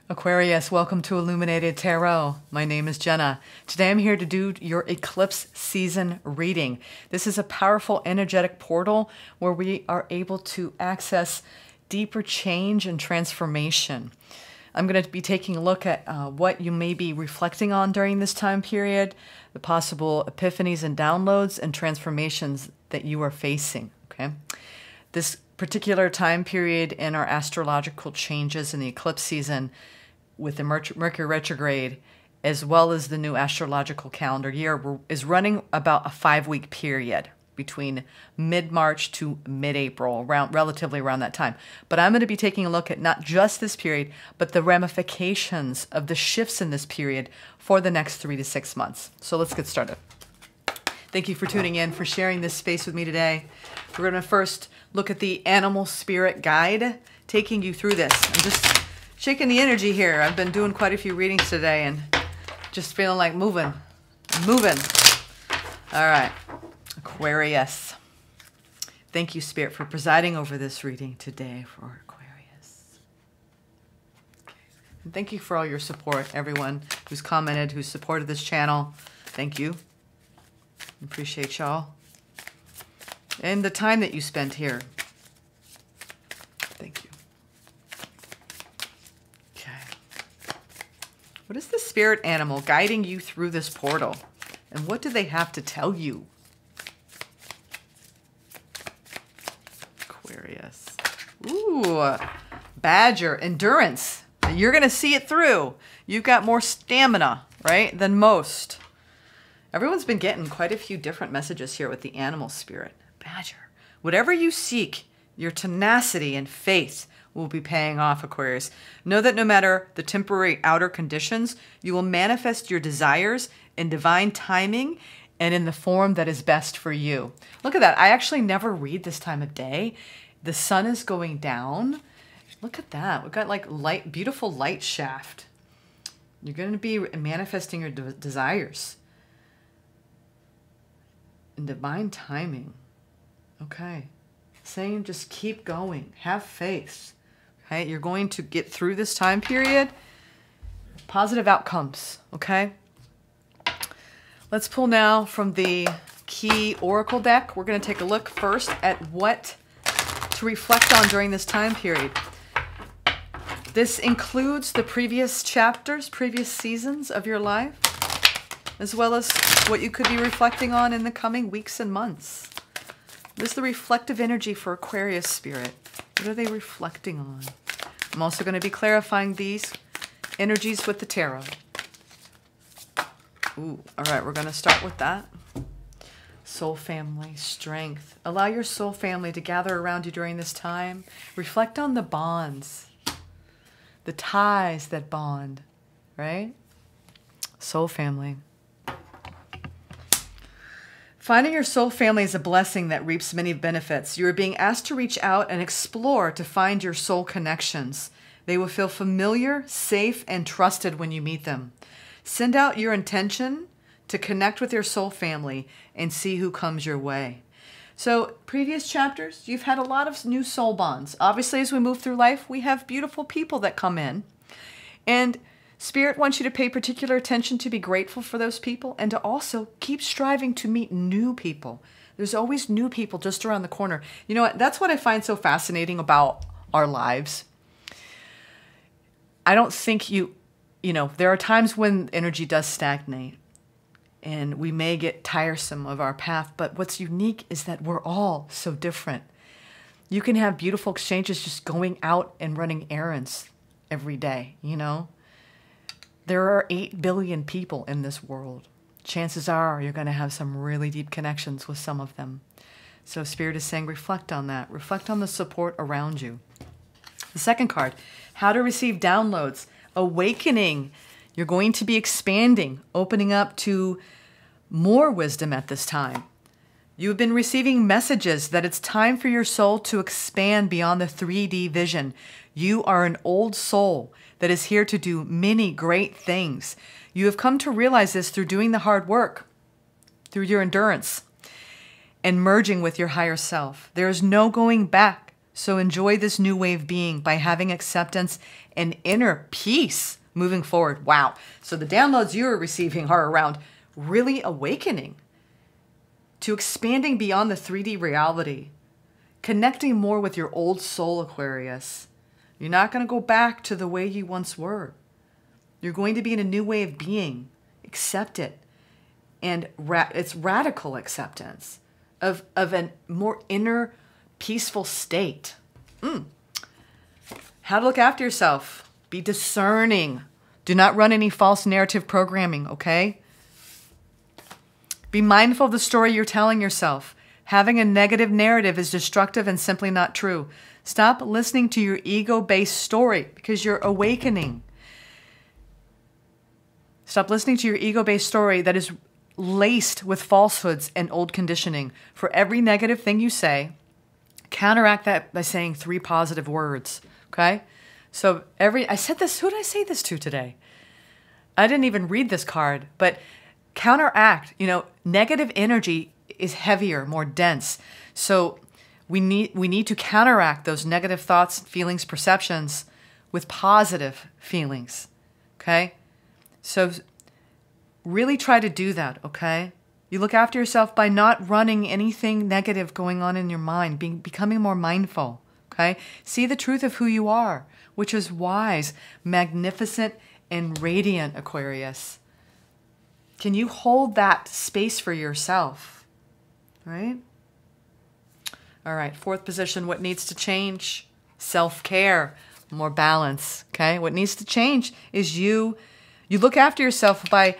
Aquarius, welcome to Illuminated Tarot. My name is Jenna. Today I'm here to do your eclipse season reading. This is a powerful energetic portal where we are able to access deeper change and transformation. I'm going to be taking a look at what you may be reflecting on during this time period, the possible epiphanies and downloads and transformations that you are facing. Okay, this particular time period in our astrological changes in the eclipse season with the Mercury retrograde, as well as the new astrological calendar year, is running about a 5-week period between mid-March to mid-April, relatively around that time. But I'm going to be taking a look at not just this period, but the ramifications of the shifts in this period for the next 3 to 6 months. So let's get started. Thank you for tuning in, for sharing this space with me today. We're going to first look at the animal spirit guide, taking you through this. I'm just shaking the energy here. I've been doing quite a few readings today and just feeling like moving. All right, Aquarius. Thank you, Spirit, for presiding over this reading today for Aquarius. And thank you for all your support, everyone who's commented, who's supported this channel. Thank you. Appreciate y'all. And the time that you spent here. Thank you. What is the spirit animal guiding you through this portal? And what do they have to tell you? Aquarius. Ooh, Badger, endurance. You're going to see it through. You've got more stamina, right, than most. Everyone's been getting quite a few different messages here with the animal spirit. Badger. Whatever you seek, your tenacity and faith will be paying off, Aquarius. Know that no matter the temporary outer conditions, you will manifest your desires in divine timing and in the form that is best for you. Look at that. I actually never read this time of day. The sun is going down. Look at that. We've got like light, beautiful light shaft. You're going to be manifesting your desires in divine timing. Okay. Saying just keep going. Have faith. Okay, you're going to get through this time period. Positive outcomes, okay? Let's pull now from the key oracle deck. We're going to take a look first at what to reflect on during this time period. This includes the previous chapters, previous seasons of your life, as well as what you could be reflecting on in the coming weeks and months. This is the reflective energy for Aquarius spirit. What are they reflecting on? I'm also going to be clarifying these energies with the tarot. Ooh, all right, we're going to start with that. Soul family, strength. Allow your soul family to gather around you during this time. Reflect on the bonds, the ties that bond, right? Soul family. Finding your soul family is a blessing that reaps many benefits. You are being asked to reach out and explore to find your soul connections. They will feel familiar, safe, and trusted when you meet them. Send out your intention to connect with your soul family and see who comes your way. So, previous chapters, you've had a lot of new soul bonds. Obviously, as we move through life, we have beautiful people that come in. And Spirit wants you to pay particular attention to be grateful for those people and to also keep striving to meet new people. There's always new people just around the corner. You know what? That's what I find so fascinating about our lives. I don't think you know, there are times when energy does stagnate and we may get tiresome of our path, but what's unique is that we're all so different. You can have beautiful exchanges just going out and running errands every day, you know? There are 8 billion people in this world. Chances are you're going to have some really deep connections with some of them. So Spirit is saying reflect on that. Reflect on the support around you. The second card, how to receive downloads. Awakening. You're going to be expanding, opening up to more wisdom at this time. You have been receiving messages that it's time for your soul to expand beyond the 3D vision. You are an old soul that is here to do many great things. You have come to realize this through doing the hard work, through your endurance, and merging with your higher self. There is no going back. So enjoy this new way of being by having acceptance and inner peace moving forward. Wow. So the downloads you're receiving are around really awakening to expanding beyond the 3D reality, connecting more with your old soul, Aquarius. You're not going to go back to the way you once were. You're going to be in a new way of being. Accept it. And it's radical acceptance of a more inner peaceful state. How to look after yourself. Be discerning. Do not run any false narrative programming, okay? Be mindful of the story you're telling yourself. Having a negative narrative is destructive and simply not true. Stop listening to your ego-based story because you're awakening. Stop listening to your ego-based story that is laced with falsehoods and old conditioning. For every negative thing you say, counteract that by saying 3 positive words, okay? So I said this, who did I say this to today? I didn't even read this card, but counteract, negative energy is heavier, more dense. So we need to counteract those negative thoughts, feelings, perceptions with positive feelings, okay? So really try to do that, okay? You look after yourself by not running anything negative going on in your mind, becoming more mindful, okay? See the truth of who you are, which is wise, magnificent, and radiant, Aquarius. Can you hold that space for yourself, right? All right, 4th position, what needs to change? Self-care, more balance, okay? What needs to change is you look after yourself by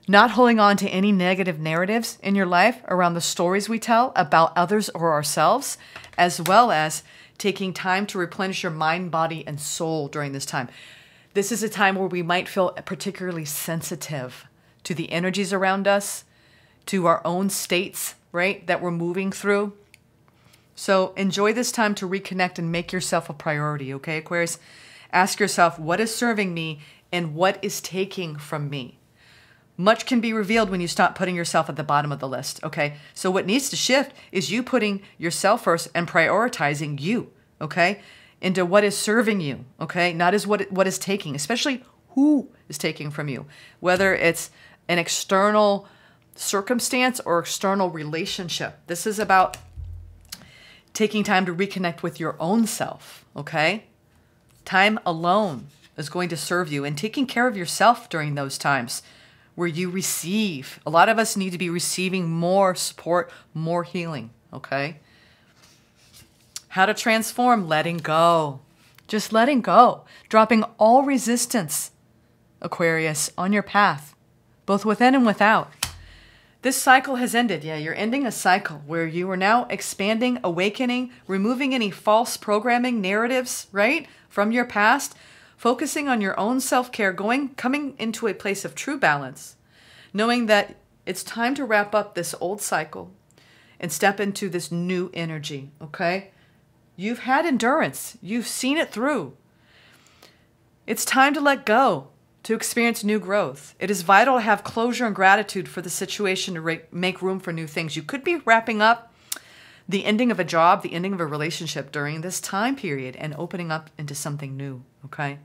not holding on to any negative narratives in your life around the stories we tell about others or ourselves, as well as taking time to replenish your mind, body, and soul during this time. This is a time where we might feel particularly sensitive to the energies around us, to our own states, right, that we're moving through. So enjoy this time to reconnect and make yourself a priority, okay, Aquarius? Ask yourself, what is serving me and what is taking from me? Much can be revealed when you stop putting yourself at the bottom of the list, okay? So what needs to shift is you putting yourself first and prioritizing you, okay? Into what is serving you, okay? Not as what is taking, especially who is taking from you. Whether it's an external circumstance or external relationship. This is about taking time to reconnect with your own self, okay? Time alone is going to serve you, and taking care of yourself during those times where you receive. A lot of us need to be receiving more support, more healing, okay? How to transform, letting go. Just letting go. Dropping all resistance, Aquarius, on your path, both within and without. This cycle has ended. Yeah, you're ending a cycle where you are now expanding, awakening, removing any false programming narratives, right, from your past, focusing on your own self-care, coming into a place of true balance, knowing that it's time to wrap up this old cycle and step into this new energy, okay? You've had endurance. You've seen it through. It's time to let go, to experience new growth. It is vital to have closure and gratitude for the situation to make room for new things. You could be wrapping up the ending of a job, the ending of a relationship during this time period and opening up into something new, okay?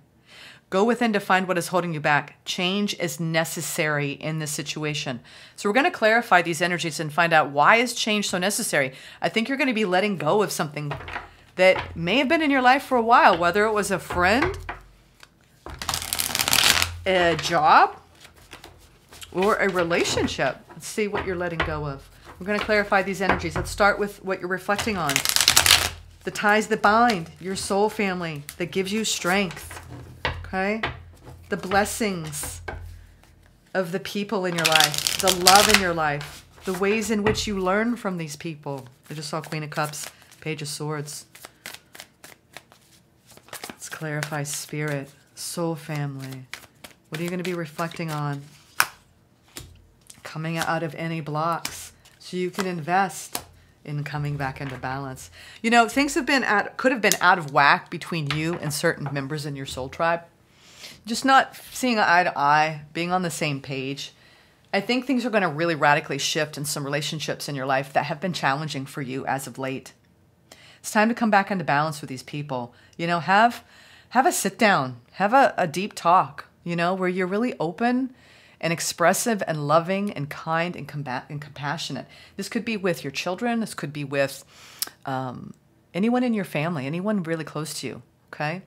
Go within to find what is holding you back. Change is necessary in this situation. So we're going to clarify these energies and find out, why is change so necessary? I think you're going to be letting go of something that may have been in your life for a while, whether it was a friend, a job, or a relationship. Let's see what you're letting go of. We're going to clarify these energies. Let's start with what you're reflecting on. The ties that bind your soul family, that gives you strength. Okay? The blessings of the people in your life, the love in your life, the ways in which you learn from these people. I just saw Queen of Cups, Page of Swords. Let's clarify spirit, soul family. What are you going to be reflecting on? Coming out of any blocks so you can invest in coming back into balance. You know, things could have been out of whack between you and certain members in your soul tribe. Just not seeing eye to eye, being on the same page. I think things are going to really radically shift in some relationships in your life that have been challenging for you as of late. It's time to come back into balance with these people. You know, have a sit down, have a deep talk, you know, where you're really open and expressive and loving and kind and compassionate. This could be with your children. This could be with anyone in your family, anyone really close to you, okay? I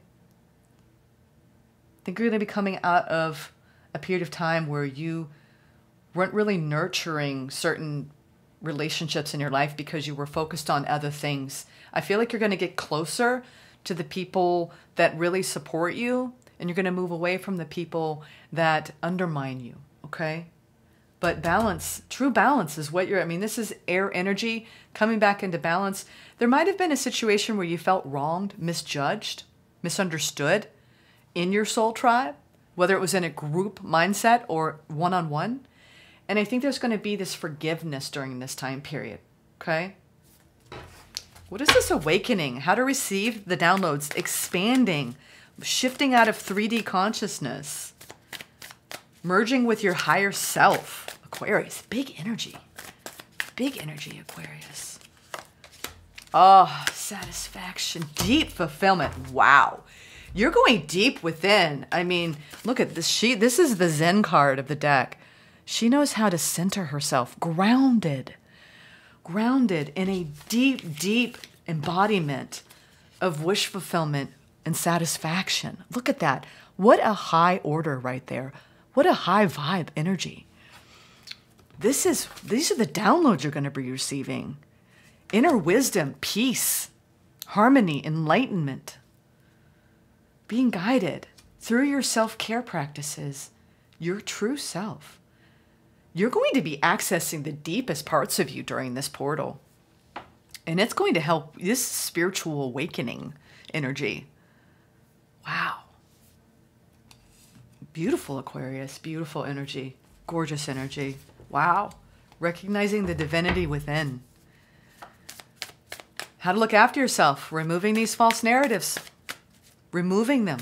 think you're going to be coming out of a period of time where you weren't really nurturing certain relationships in your life because you were focused on other things. I feel like you're going to get closer to the people that really support you, and you're going to move away from the people that undermine you, okay? But balance, true balance is what I mean, this is air energy coming back into balance. There might have been a situation where you felt wronged, misjudged, misunderstood in your soul tribe, whether it was in a group mindset or one-on-one. And I think there's going to be this forgiveness during this time period, okay? What is this awakening? How to receive the downloads, expanding, shifting out of 3D consciousness, merging with your higher self. Aquarius, big energy, Aquarius. Oh, satisfaction, deep fulfillment. Wow. You're going deep within. I mean, look at this. This is the Zen card of the deck. She knows how to center herself, grounded in a deep, deep embodiment of wish fulfillment and satisfaction. Look at that. What a high order right there. What a high vibe energy. These are the downloads you're going to be receiving. Inner wisdom, peace, harmony, enlightenment. Being guided through your self-care practices, your true self. You're going to be accessing the deepest parts of you during this portal. And it's going to help this spiritual awakening energy. Wow. Beautiful Aquarius, beautiful energy, gorgeous energy. Wow. Recognizing the divinity within. How to look after yourself, removing these false narratives. Removing them,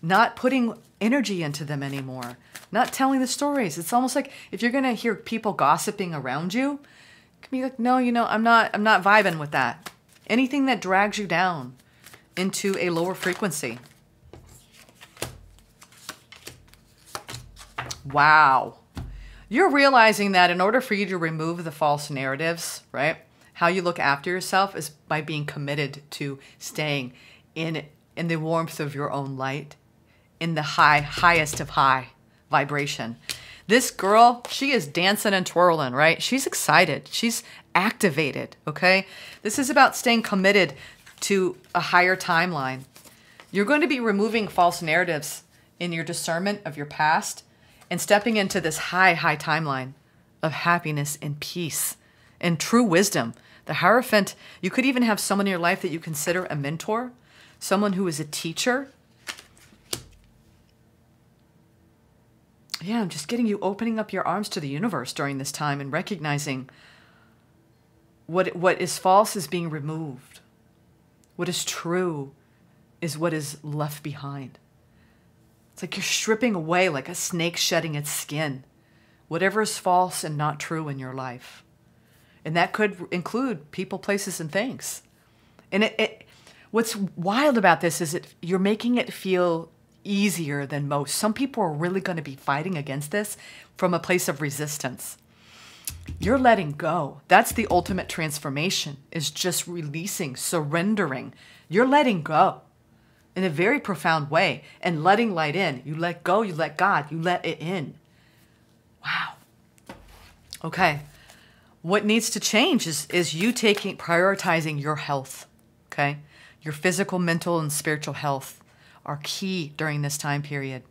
not putting energy into them anymore, not telling the stories. It's almost like if you're going to hear people gossiping around you, it can be like, no, you know, I'm not vibing with that. Anything that drags you down into a lower frequency. Wow. You're realizing that in order for you to remove the false narratives, right? How you look after yourself is by being committed to staying in the warmth of your own light, in the highest of high vibration. This girl, she is dancing and twirling, right? She's excited. She's activated, okay? This is about staying committed to a higher timeline. You're going to be removing false narratives in your discernment of your past and stepping into this high timeline of happiness and peace and true wisdom. The Hierophant, you could even have someone in your life that you consider a mentor, someone who is a teacher. Yeah, I'm just getting you opening up your arms to the universe during this time and recognizing what is false is being removed. What is true is what is left behind. It's like you're stripping away like a snake shedding its skin. Whatever is false and not true in your life. And that could include people, places, and things. And what's wild about this is you're making it feel easier than most. Some people are really going to be fighting against this from a place of resistance. You're letting go. That's the ultimate transformation, is just releasing, surrendering. You're letting go in a very profound way and letting light in. You let go, you let God, you let it in. Wow. Okay. What needs to change is you prioritizing your health, okay? Your physical, mental, and spiritual health are key during this time period,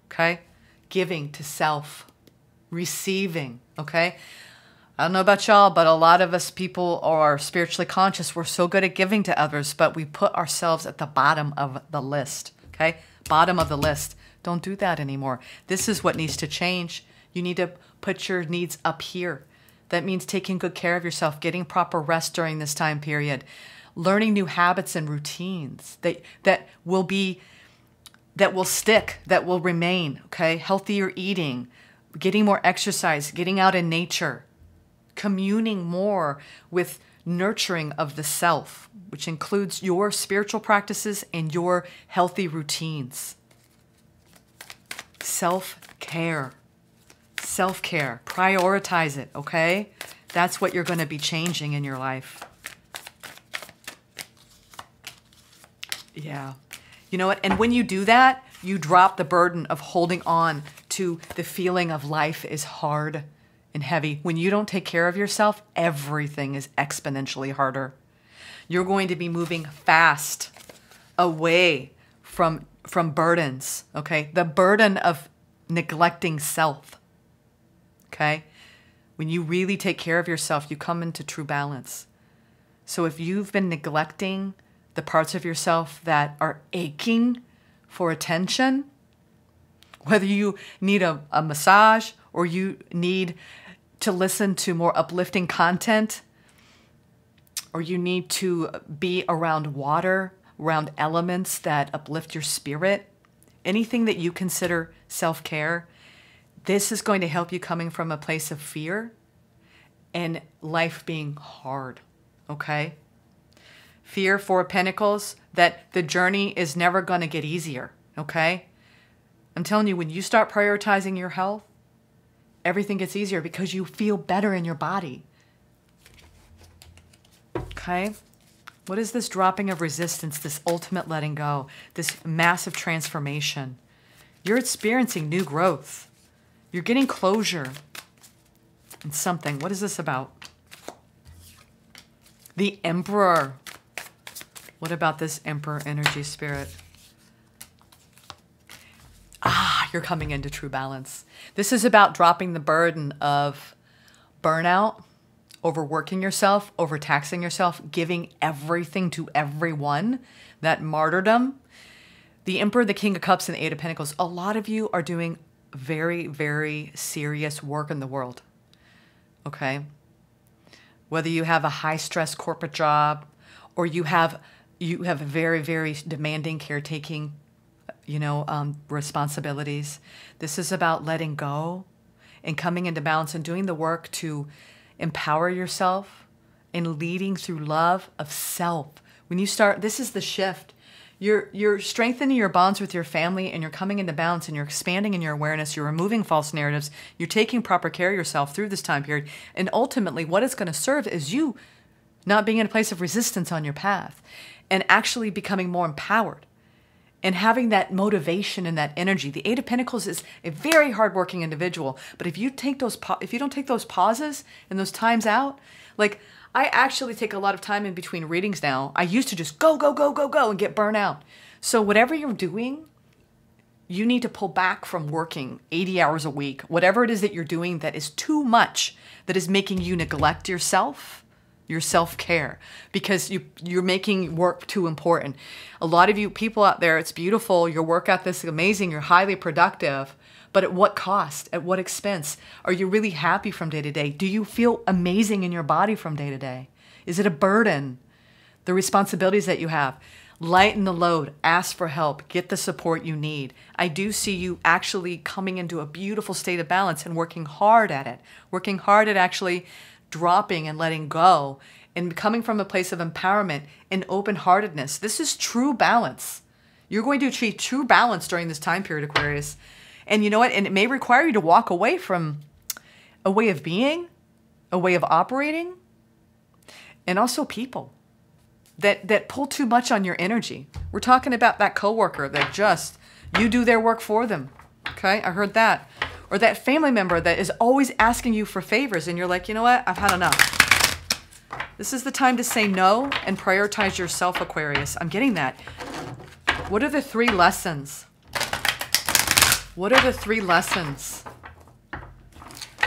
okay? Giving to self, receiving, okay? I don't know about y'all, but a lot of us people are spiritually conscious. We're so good at giving to others, but we put ourselves at the bottom of the list, okay? Bottom of the list. Don't do that anymore. This is what needs to change. You need to put your needs up here. That means taking good care of yourself, getting proper rest during this time period, learning new habits and routines that will stick, that will remain, okay? Healthier eating, getting more exercise, getting out in nature, communing more with nurturing of the self, which includes your spiritual practices and your healthy routines. Self-care. Self-care. Prioritize it, okay? That's what you're going to be changing in your life. Yeah. You know what? And when you do that, you drop the burden of holding on to the feeling of life is hard and heavy. When you don't take care of yourself, everything is exponentially harder. You're going to be moving fast away from burdens, okay? The burden of neglecting self, okay? When you really take care of yourself, you come into true balance. So if you've been neglecting the parts of yourself that are aching for attention, whether you need a massage or you need to listen to more uplifting content, or you need to be around water, around elements that uplift your spirit, anything that you consider self-care, this is going to help you coming from a place of fear and life being hard, okay? Fear, Four of Pentacles, that the journey is never going to get easier, okay? I'm telling you, when you start prioritizing your health, everything gets easier because you feel better in your body. Okay? What is this dropping of resistance, this ultimate letting go, this massive transformation? You're experiencing new growth. You're getting closure in something. What is this about? The Emperor. What about this Emperor energy, Spirit? You're coming into true balance. This is about dropping the burden of burnout, overworking yourself, overtaxing yourself, giving everything to everyone, that martyrdom. The Emperor, the King of Cups, and the Eight of Pentacles. A lot of you are doing very, very serious work in the world, okay? Whether you have a high-stress corporate job or you have a very, very demanding caretaking responsibilities. This is about letting go and coming into balance and doing the work to empower yourself and leading through love of self. When you start, this is the shift. You're strengthening your bonds with your family and you're coming into balance and you're expanding in your awareness. You're removing false narratives. You're taking proper care of yourself through this time period. And ultimately, what it's going to serve is you not being in a place of resistance on your path and actually becoming more empowered. And having that motivation and that energy. The Eight of Pentacles is a very hardworking individual. But if you don't take those pauses and those times out, like I actually take a lot of time in between readings now. I used to just go, go, go, go, go and get burnt out. So whatever you're doing, you need to pull back from working 80 hours a week. Whatever it is that you're doing that is too much, that is making you neglect yourself, your self-care, because you're making work too important. A lot of you people out there, it's beautiful. Your work ethic is amazing. You're highly productive. But at what cost? At what expense? Are you really happy from day to day? Do you feel amazing in your body from day to day? Is it a burden? The responsibilities that you have. Lighten the load. Ask for help. Get the support you need. I do see you actually coming into a beautiful state of balance and working hard at it. Working hard at actually dropping and letting go and coming from a place of empowerment and open-heartedness. This is true balance. You're going to achieve true balance during this time period, Aquarius. And you know what? And it may require you to walk away from a way of being, a way of operating, and also people that pull too much on your energy. We're talking about that coworker that just, you do their work for them. Okay, I heard that. Or that family member that is always asking you for favors and you're like, you know what? I've had enough. This is the time to say no and prioritize yourself, Aquarius. I'm getting that. What are the 3 lessons? What are the 3 lessons?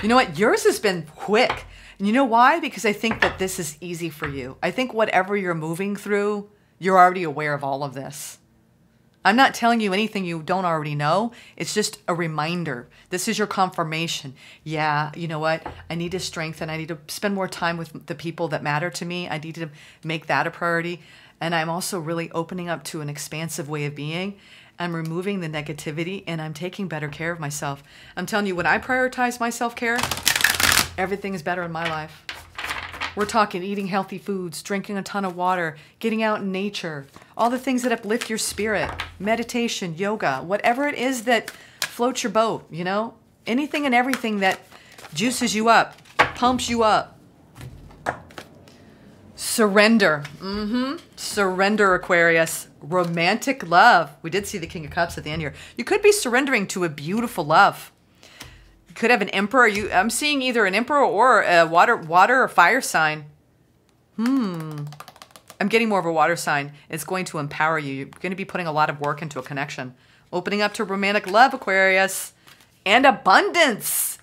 You know what? Yours has been quick. And you know why? Because I think that this is easy for you. I think whatever you're moving through, you're already aware of all of this. I'm not telling you anything you don't already know. It's just a reminder. This is your confirmation. Yeah, you know what? I need to strengthen. I need to spend more time with the people that matter to me. I need to make that a priority. And I'm also really opening up to an expansive way of being. I'm removing the negativity and I'm taking better care of myself. I'm telling you, when I prioritize my self-care, everything is better in my life. We're talking eating healthy foods, drinking a ton of water, getting out in nature, all the things that uplift your spirit, meditation, yoga, whatever it is that floats your boat, you know? Anything and everything that juices you up, pumps you up. Surrender. Surrender, Aquarius. Romantic love. We did see the King of Cups at the end here. You could be surrendering to a beautiful love. You could have an Emperor. I'm seeing either an Emperor or a water or fire sign. I'm getting more of a water sign. It's going to empower you. You're going to be putting a lot of work into a connection. Opening up to romantic love, Aquarius. And abundance.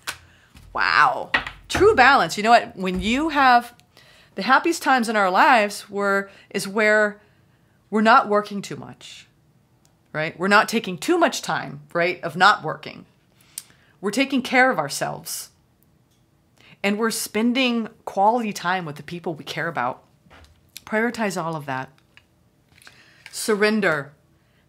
Wow. True balance. You know what? When you have the happiest times in our lives is where we're not working too much, right? We're not taking too much time, right, of not working. We're taking care of ourselves. And we're spending quality time with the people we care about. Prioritize all of that. Surrender.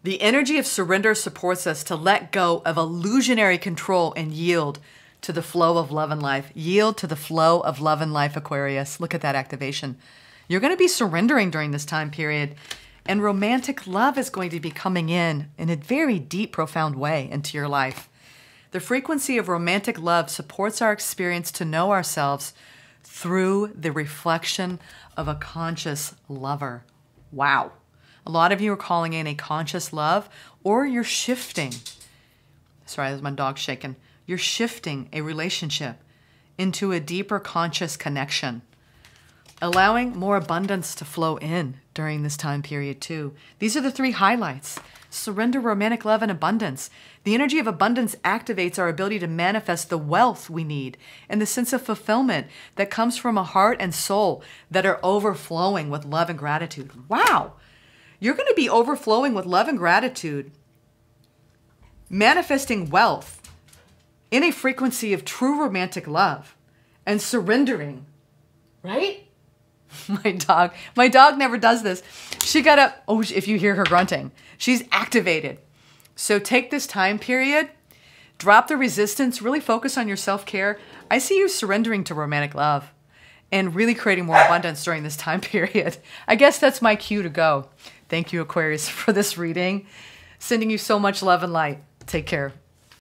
The energy of surrender supports us to let go of illusionary control and yield to the flow of love and life. Yield to the flow of love and life, Aquarius. Look at that activation. You're going to be surrendering during this time period. And romantic love is going to be coming in a very deep, profound way into your life. The frequency of romantic love supports our experience to know ourselves through the reflection of a conscious lover. Wow. A lot of you are calling in a conscious love, or you're shifting. Sorry, there's my dog shaking. You're shifting a relationship into a deeper conscious connection, allowing more abundance to flow in during this time period too. These are the three highlights. Surrender, romantic love, and abundance. The energy of abundance activates our ability to manifest the wealth we need and the sense of fulfillment that comes from a heart and soul that are overflowing with love and gratitude. Wow. You're going to be overflowing with love and gratitude, manifesting wealth in a frequency of true romantic love and surrendering, right? My dog never does this. She got up. Oh, if you hear her grunting, she's activated. So take this time period, drop the resistance, really focus on your self-care. I see you surrendering to romantic love and really creating more abundance during this time period. I guess that's my cue to go. Thank you, Aquarius, for this reading. Sending you so much love and light. Take care.